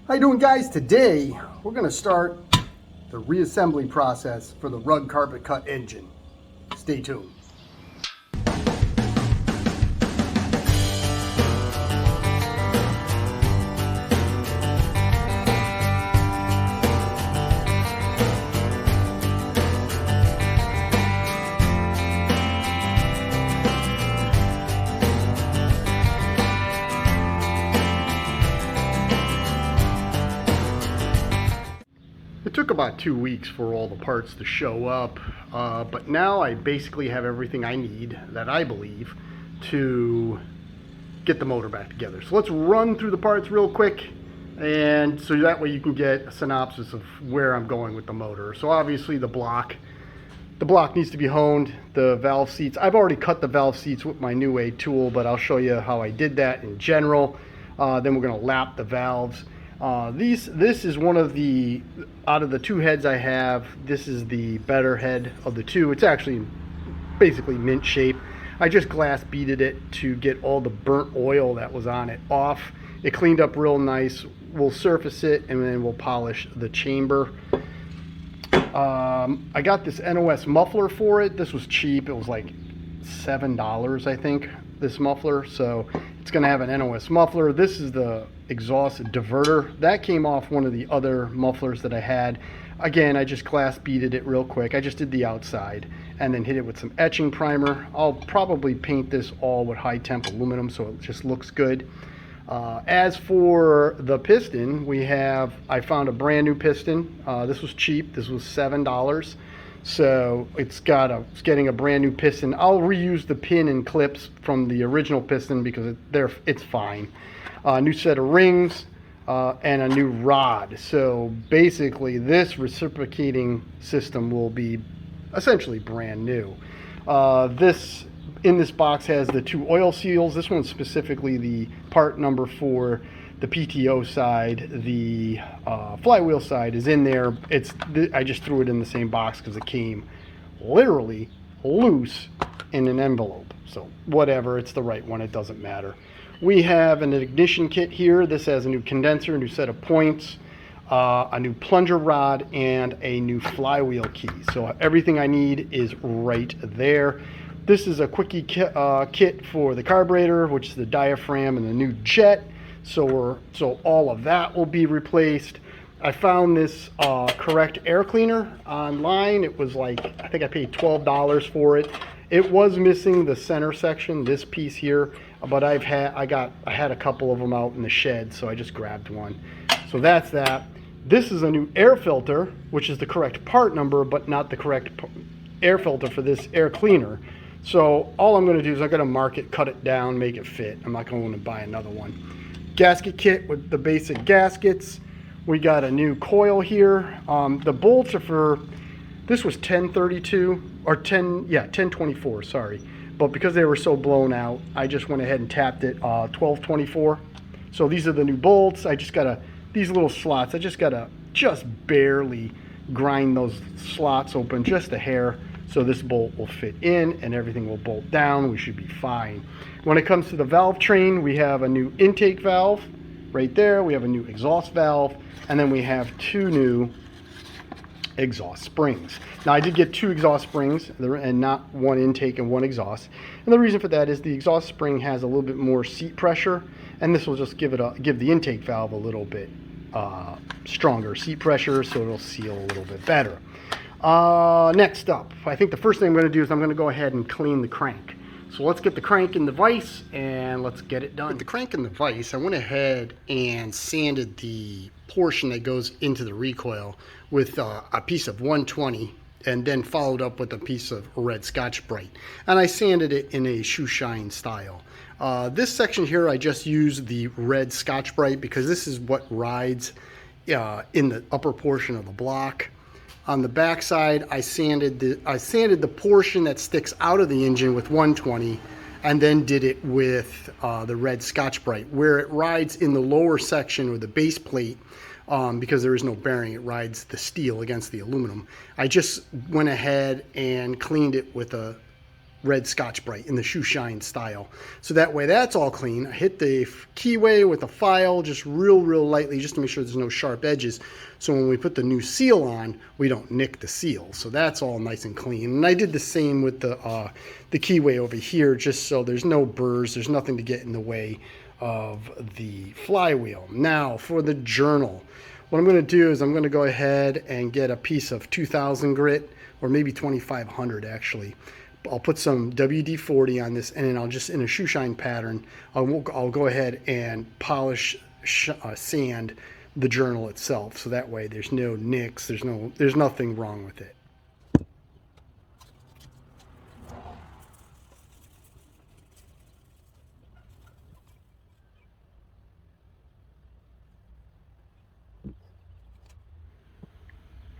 How you doing, guys? Today we're going to start the reassembly process for the Rugg carpet cut engine. Stay tuned. It took about 2 weeks for all the parts to show up, but now I basically have everything I need, that I believe, to get the motor back together. So let's run through the parts real quick, and so that way you can get a synopsis of where I'm going with the motor. So obviously the block needs to be honed. The valve seats, I've already cut the valve seats with my New Way tool, but I'll show you how I did that in general. Then we're going to lap the valves. This is one of the, out of the two heads I have, this is the better head of the two. It's actually basically mint shape. I just glass beaded it to get all the burnt oil that was on it off. It cleaned up real nice. We'll surface it and then we'll polish the chamber. I got this NOS muffler for it. This was cheap. It was like $7, I think, this muffler. So it's going to have an NOS muffler. This is the exhaust diverter that came off one of the other mufflers that I had. Again, I just glass beaded it real quick. I just did the outside and then hit it with some etching primer. I'll probably paint this all with high temp aluminum so it just looks good. As for the piston, I found a brand new piston. This was cheap. This was $7. So it's getting a brand new piston. I'll reuse the pin and clips from the original piston because it's fine. A new set of rings and a new rod. So basically this reciprocating system will be essentially brand new. This in this box has the two oil seals. This one's specifically the part number for the PTO side. The flywheel side is in there. I just threw it in the same box because it came literally loose in an envelope. So whatever, it's the right one, it doesn't matter. We have an ignition kit here. This has a new condenser, a new set of points, a new plunger rod, and a new flywheel key. So everything I need is right there. This is a quickie kit for the carburetor, which is the diaphragm and the new jet. So all of that will be replaced. I found this correct air cleaner online. It was like, I think I paid $12 for it. It was missing the center section, this piece here, but I had a couple of them out in the shed, so I just grabbed one. So that's that. This is a new air filter, which is the correct part number, but not the correct air filter for this air cleaner. So all I'm going to do is I'm going to mark it, cut it down, make it fit. I'm not going to buy another one. Gasket kit with the basic gaskets. We got a new coil here. The bolts are for, this was 1032 or 1024, sorry. But because they were so blown out, I just went ahead and tapped it 1224. So these are the new bolts. I just gotta, these little slots, I just gotta barely grind those slots open just a hair. So this bolt will fit in and everything will bolt down. We should be fine. When it comes to the valve train, we have a new intake valve right there. We have a new exhaust valve, and then we have two new exhaust springs. Now I did get two exhaust springs and not one intake and one exhaust. And the reason for that is the exhaust spring has a little bit more seat pressure, and this will just give the intake valve a little bit stronger seat pressure, so it'll seal a little bit better. Next up, I think the first thing I'm going to do is I'm going to go ahead and clean the crank. So let's get the crank in the vise and let's get it done. With the crank in the vise, I went ahead and sanded the portion that goes into the recoil with a piece of 120 and then followed up with a piece of red Scotch-Brite. And I sanded it in a shoe shine style. This section here, I just used the red Scotch-Brite because this is what rides in the upper portion of the block. On the back side, I sanded the portion that sticks out of the engine with 120 and then did it with the red Scotch-Brite. Where it rides in the lower section or the base plate, because there is no bearing, it rides the steel against the aluminum. I just went ahead and cleaned it with a red Scotch-Brite in the shoe shine style. So that way that's all clean. I hit the keyway with a file just real lightly just to make sure there's no sharp edges. So when we put the new seal on, we don't nick the seal. So that's all nice and clean. And I did the same with the keyway over here, just so there's no burrs, there's nothing to get in the way of the flywheel. Now for the journal, what I'm going to do is I'm going to go ahead and get a piece of 2000 grit, or maybe 2500 actually. I'll put some WD-40 on this, and then I'll just, in a shoe shine pattern, I'll go ahead and polish, sand the journal itself, so that way there's no nicks, there's nothing wrong with it.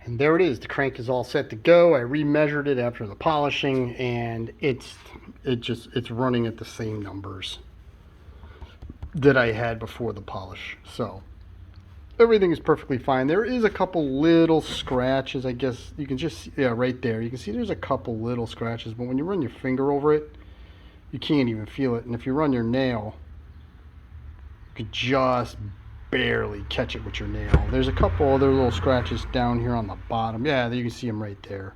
And there it is. The crank is all set to go. I remeasured it after the polishing, and it's running at the same numbers that I had before the polish. So everything is perfectly fine. There is a couple little scratches, I guess you can just see, yeah, right there. You can see there's a couple little scratches, but when you run your finger over it, you can't even feel it. And if you run your nail, you could just barely catch it with your nail. There's a couple other little scratches down here on the bottom. Yeah, you can see them right there,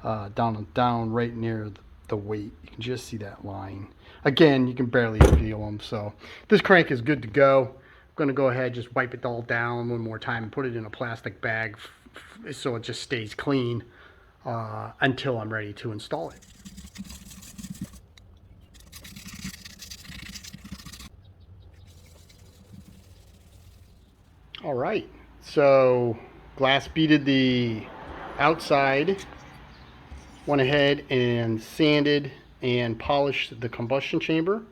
down right near the weight. You can just see that line. Again, you can barely feel them. So this crank is good to go. I'm going to go ahead, just wipe it all down one more time and put it in a plastic bag so it just stays clean until I'm ready to install it. All right, so glass beaded the outside, went ahead and sanded and polished the combustion chamber,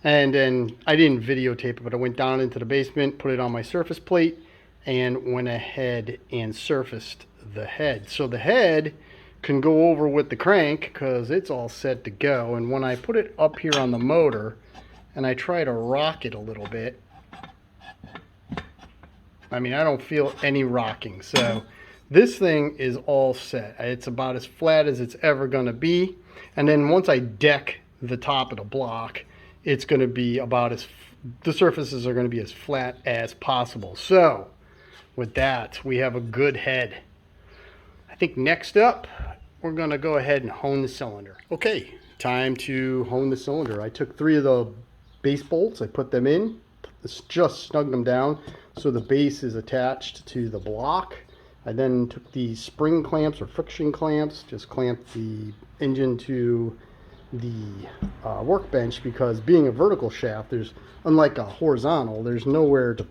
and then I didn't videotape it, but I went down into the basement, put it on my surface plate, and went ahead and surfaced the head. So the head can go over with the crank because it's all set to go. And when I put it up here on the motor and I try to rock it a little bit, I mean, I don't feel any rocking. So this thing is all set. It's about as flat as it's ever going to be. And then once I deck the top of the block, it's going to be about the surfaces are going to be as flat as possible. So with that, we have a good head. I think next up, we're going to go ahead and hone the cylinder. Okay, time to hone the cylinder. I took 3 of the base bolts, I put them in, just snug them down so the base is attached to the block. I then took the spring clamps or friction clamps, just clamped the engine to the workbench, because being a vertical shaft, there's, unlike a horizontal, there's nowhere to,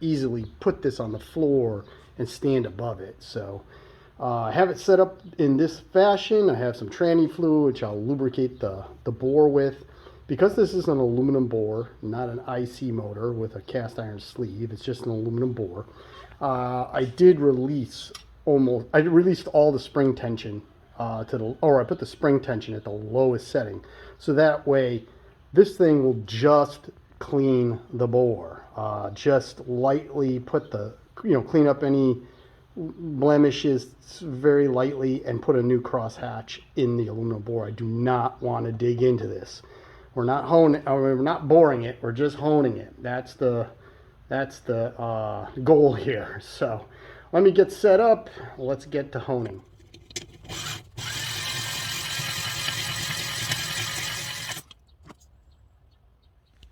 easily put this on the floor and stand above it. So I have it set up in this fashion. I have some tranny fluid, which I'll lubricate the bore with. Because this is an aluminum bore, not an IC motor with a cast iron sleeve, it's just an aluminum bore. I released all the spring tension I put the spring tension at the lowest setting. So that way, this thing will just clean the bore. Just lightly put clean up any blemishes very lightly and put a new crosshatch in the aluminum bore. I do not want to dig into this. We're not boring it, we're just honing it. That's the goal here. So let me get set up, let's get to honing.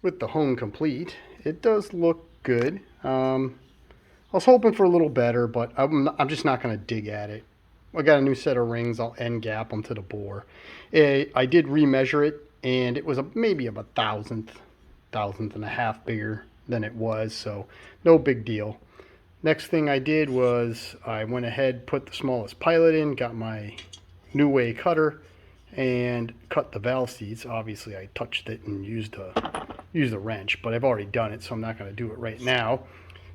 With the hone complete, it does look good. I was hoping for a little better, but I'm just not going to dig at it. I got a new set of rings, I'll end gap them to the bore. I did remeasure it, and it was maybe about thousandth and a half bigger than it was, so no big deal. Next thing I did was I went ahead, put the smallest pilot in, got my New Way cutter, and cut the valve seats. Obviously I touched it and used a wrench, but I've already done it, so I'm not going to do it right now.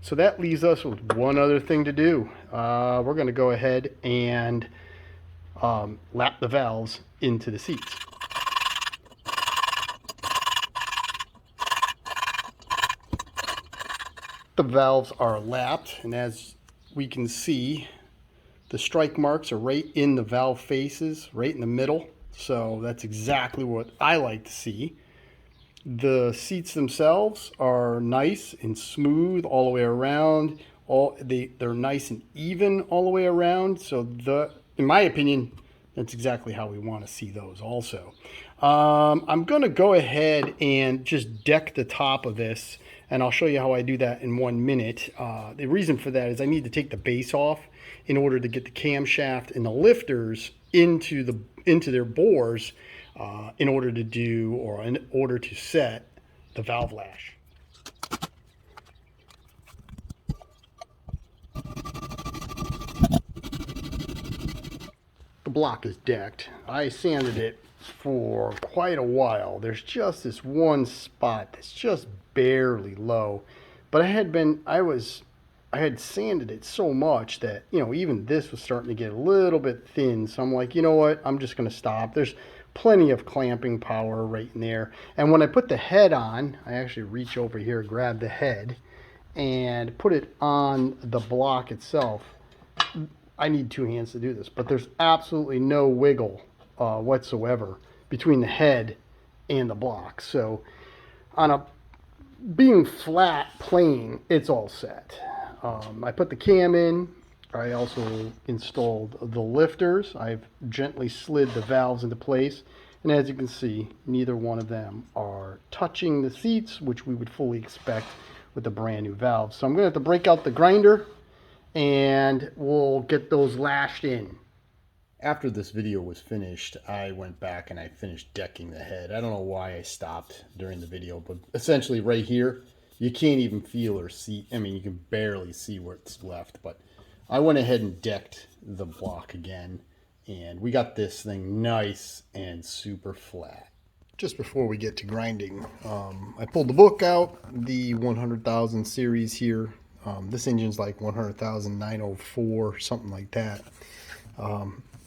So that leaves us with one other thing to do. We're going to go ahead and lap the valves into the seats. The valves are lapped, and as we can see, the strike marks are right in the valve faces, right in the middle. So that's exactly what I like to see. The seats themselves are nice and smooth all the way around. They're nice and even all the way around. So in my opinion, that's exactly how we want to see those also. I'm going to go ahead and just deck the top of this, and I'll show you how I do that in 1 minute. The reason for that is I need to take the base off in order to get the camshaft and the lifters into their bores in order to set the valve lash. The block is decked. I sanded it for quite a while. There's just this one spot that's just barely low, but I had sanded it so much that, even this was starting to get a little bit thin. So I'm like, you know what? I'm just going to stop. There's plenty of clamping power right in there. And when I put the head on, I actually reach over here, grab the head, and put it on the block itself. I need 2 hands to do this, but there's absolutely no wiggle whatsoever between the head and the block. So being flat plane, it's all set. I put the cam in. I also installed the lifters. I've gently slid the valves into place. And as you can see, neither one of them are touching the seats, which we would fully expect with the brand new valves. So I'm going to have to break out the grinder and we'll get those lashed in. After this video was finished, I went back and I finished decking the head. I don't know why I stopped during the video, but essentially right here, you can't even feel or see. I mean, you can barely see what's left, but I went ahead and decked the block again, and we got this thing nice and super flat. Just before we get to grinding, I pulled the book out, the 100,000 series here. This engine's like 100,904, something like that.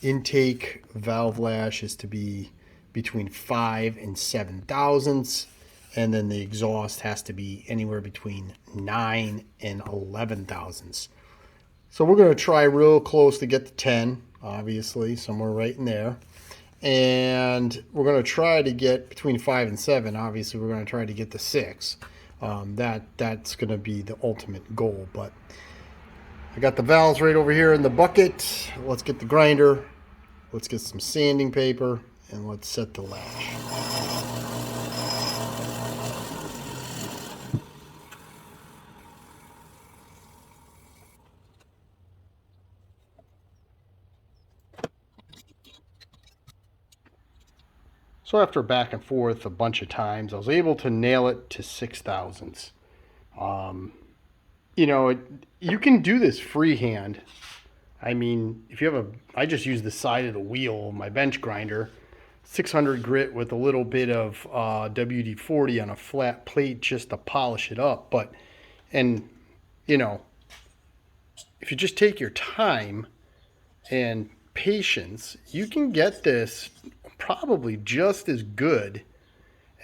Intake valve lash is to be between 5 and 7 thousandths, and then the exhaust has to be anywhere between 9 and 11 thousandths. So we're going to try real close to get to 10, obviously, somewhere right in there. And we're going to try to get between 5 and 7. Obviously, we're going to try to get to 6. That's going to be the ultimate goal. But I got the valves right over here in the bucket. Let's get the grinder. Let's get some sanding paper, and let's set the lash. So after back and forth a bunch of times, I was able to nail it to 6 thousandths. You can do this freehand. I mean, I just use the side of the wheel of my bench grinder, 600 grit with a little bit of WD-40 on a flat plate just to polish it up. If you just take your time and patience, you can get this probably just as good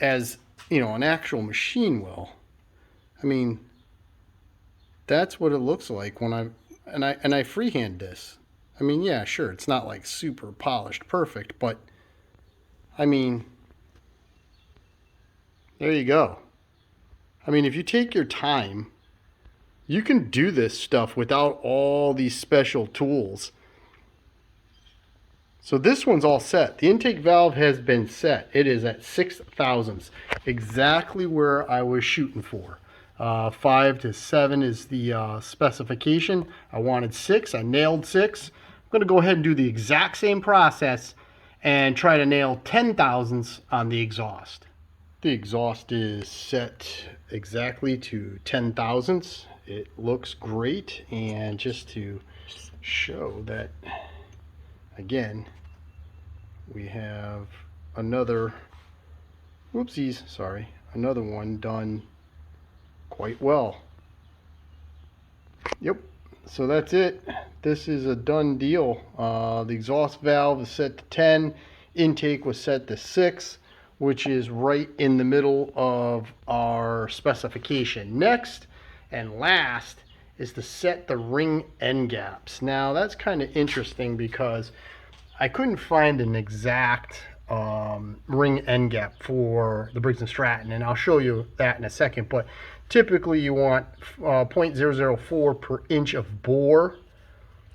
as, an actual machine will. I mean, that's what it looks like when I freehand this. I mean, yeah, sure, it's not like super polished perfect, but I mean, there you go. I mean, if you take your time, you can do this stuff without all these special tools. So this one's all set. The intake valve has been set. It is at 6 thousandths, exactly where I was shooting for. 5 to 7 is the specification. I wanted 6. I nailed 6. I'm going to go ahead and do the exact same process and try to nail 10 thousandths on the exhaust. The exhaust is set exactly to 10 thousandths. It looks great, and just to show that, again, we have another another one done quite well. Yep, so that's it. This is a done deal. The exhaust valve is set to 10. Intake was set to 6, which is right in the middle of our specification. Next and last is to set the ring end gaps. Now that's kind of interesting because I couldn't find an exact ring end gap for the Briggs & Stratton, and I'll show you that in a second. But typically you want 0.004 per inch of bore.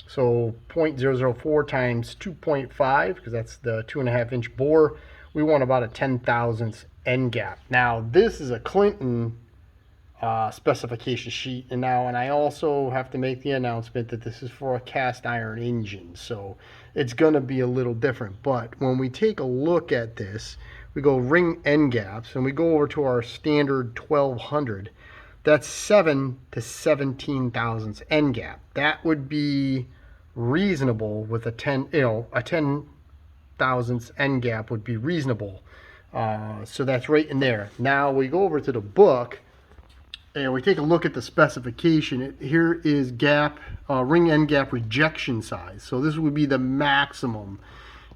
So 0.004 times 2.5, because that's the 2.5 inch bore. We want about a 10,000th end gap. Now this is a Clinton specification sheet, and I also have to make the announcement that this is for a cast iron engine, so it's going to be a little different. But when we take a look at this, we go ring end gaps and we go over to our standard 1200. That's 7 to 17 thousandths end gap. That would be reasonable with a 10 thousandths end gap would be reasonable. So that's right in there. Now we go over to the book and we take a look at the specification. Here is gap, ring end gap rejection size. So this would be the maximum.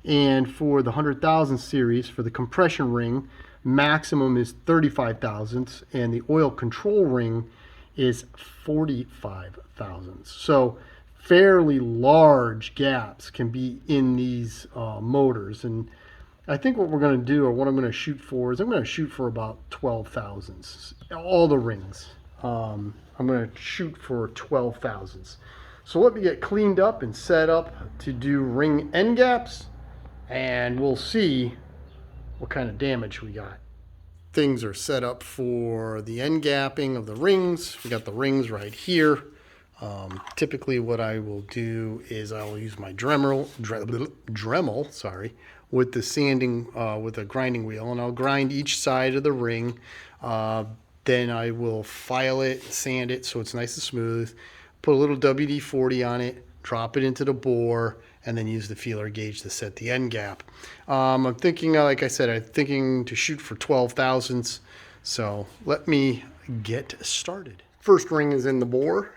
And for the 100,000 series, for the compression ring, maximum is 35 thousandths, and the oil control ring is 45 thousandths. So fairly large gaps can be in these motors. And I think what we're going to do, or what I'm going to shoot for, is I'm going to shoot for about 12 thousandths. All the rings. I'm going to shoot for 12 thousandths. So let me get cleaned up and set up to do ring end gaps, and we'll see what kind of damage we got. Things are set up for the end gapping of the rings. We got the rings right here. Typically what I will do is I'll use my Dremel, with the sanding, with a grinding wheel, and I'll grind each side of the ring. Then I will file it, sand it so it's nice and smooth, put a little WD-40 on it, drop it into the bore, and then use the feeler gauge to set the end gap. I'm thinking, like I said, I'm thinking to shoot for 12 thousandths. So let me get started. First ring is in the bore.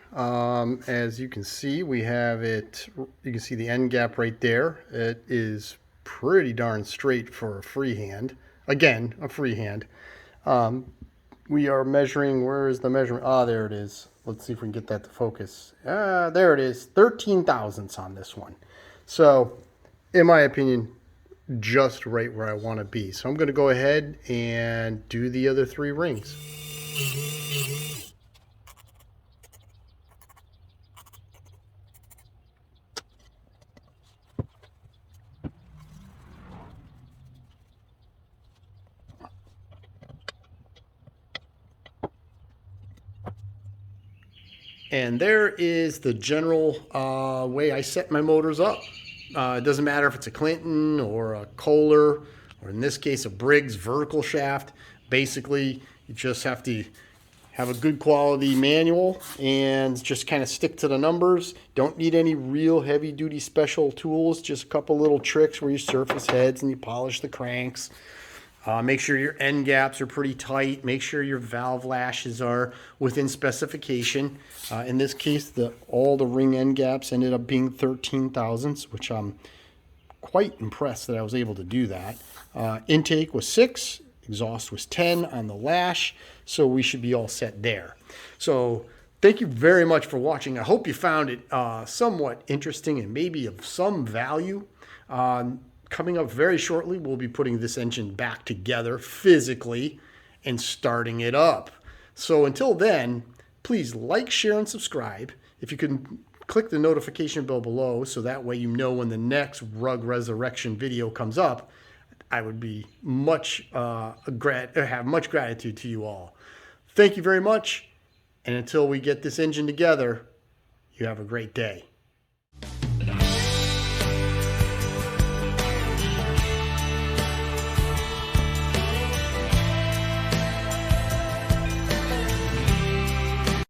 As you can see, we have it, you can see the end gap right there. It is pretty darn straight for a freehand. Again, a freehand. We are measuring, where is the measurement? Ah, there it is. Let's see if we can get that to focus. There it is, 13 thousandths on this one. So, in my opinion, just right where I want to be. So I'm going to go ahead and do the other three rings. And there is the general way I set my motors up. It doesn't matter if it's a Clinton or a Kohler, or in this case a Briggs vertical shaft. Basically, you just have to have a good quality manual and just kind of stick to the numbers. Don't need any real heavy duty special tools, just a couple little tricks where you surface heads and you polish the cranks. Make sure your end gaps are pretty tight. Make sure your valve lashes are within specification. In this case, all the ring end gaps ended up being 13 thousandths, which I'm quite impressed that I was able to do that. Intake was 6, exhaust was 10 on the lash, so we should be all set there. So thank you very much for watching. I hope you found it somewhat interesting and maybe of some value. Coming up very shortly, we'll be putting this engine back together physically and starting it up. So until then, please like, share, and subscribe. If you can click the notification bell below so that way you know when the next Rugg Resurrection video comes up, I would be have much gratitude to you all. Thank you very much, and until we get this engine together, you have a great day.